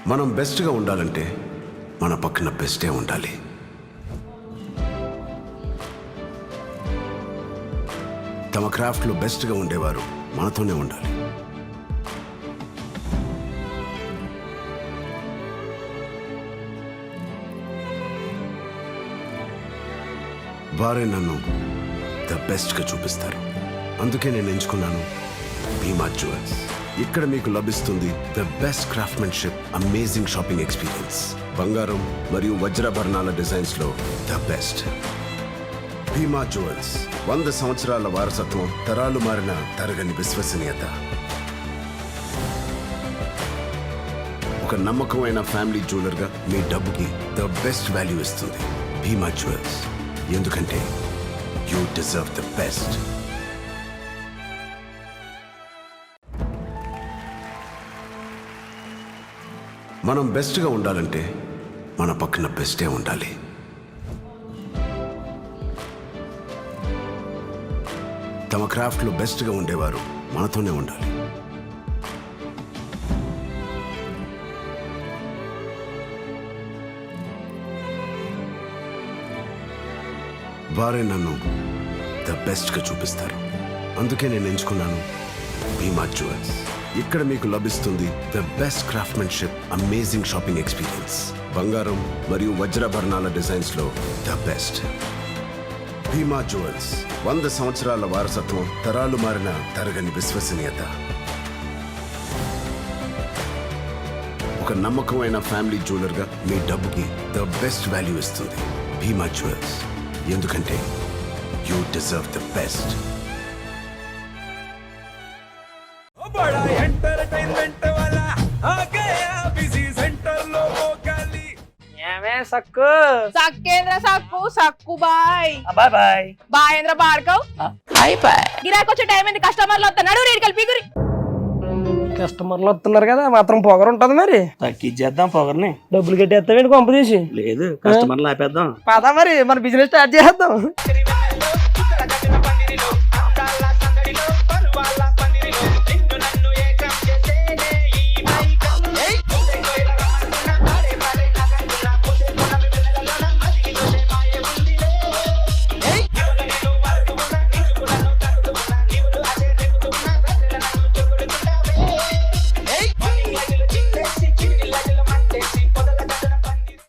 మనం బెస్ట్గా ఉండాలంటే మన పక్కన బెస్టే ఉండాలి. తమ క్రాఫ్ట్లో బెస్ట్గా ఉండేవారు మనతోనే ఉండాలి. వారే నన్ను ద బెస్ట్గా చూపిస్తారు. అందుకే నేను ఎంచుకున్నాను భీమా జ్యువెల్స్. ఇక్కడ మీకు లభిస్తుంది the best craftsmanship, amazing shopping experience. బంగారం మరియు వజ్రాభరణాల డిజైన్స్లో ద బెస్ట్. భీమా జ్యువెల్స్ 100 సంవత్సరాల వారసత్వం, తరాలు మారిన తరగని విశ్వసనీయత. ఒక నమ్మకమైన ఫ్యామిలీ జ్యువెలర్గా మీ డబ్బుకి ద బెస్ట్ వాల్యూ ఇస్తుంది భీమా జ్యువెల్స్. ఎందుకంటే యూ డిజర్వ్ ద బెస్ట్. మనం బెస్ట్గా ఉండాలంటే మన పక్కన బెస్టే ఉండాలి. తమ క్రాఫ్ట్లో బెస్ట్గా ఉండేవారు మనతోనే ఉండాలి. వారే నన్ను ద బెస్ట్గా చూపిస్తారు. అందుకే నేను ఎంచుకున్నాను భీమా జ్యువెల్స్. ఇక్కడ మీకు లభిస్తుంది the best craftsmanship, amazing shopping experience. బంగారం మరియు వజ్రాభరణాల డిజైన్స్లో ద బెస్ట్. భీమా జ్యువెల్స్ 100 సంవత్సరాల వారసత్వం, తరాలు మారిన తరగని విశ్వసనీయత. ఒక నమ్మకమైన ఫ్యామిలీ జ్యువెలర్గా మీ డబ్బుకి ద బెస్ట్ వాల్యూ ఇస్తుంది భీమా జ్యువెల్స్. ఎందుకంటే యూ డిజర్వ్ ద బెస్ట్. बड़ा एंटरटेनमेंट वाला आ गया बिजी सेंटर लोगों का ली। ఏమే సక్కు సక్కేంద్ర సక్కు సక్కు బాయ్ బాయ్ బాయ్ బాయేంద్ర బార్కవ్ బాయ్ బాయ్. గిరాకి వచ్చే టైం ఏంది? కస్టమర్లు వస్తున్నాడు, రేడికల్ పిగురి. కస్టమర్లు వస్తున్నారు కదా, మాత్రం పొగరు ఉంటది మరి. తగ్గించేద్దాం పొగర్ని. డబ్బులు కట్టేస్తావేంటి కొంప తీసి? లేదు, కస్టమర్లు ఆపేద్దాం. పదా మరి మన బిజినెస్ స్టార్ట్ చేద్దాం.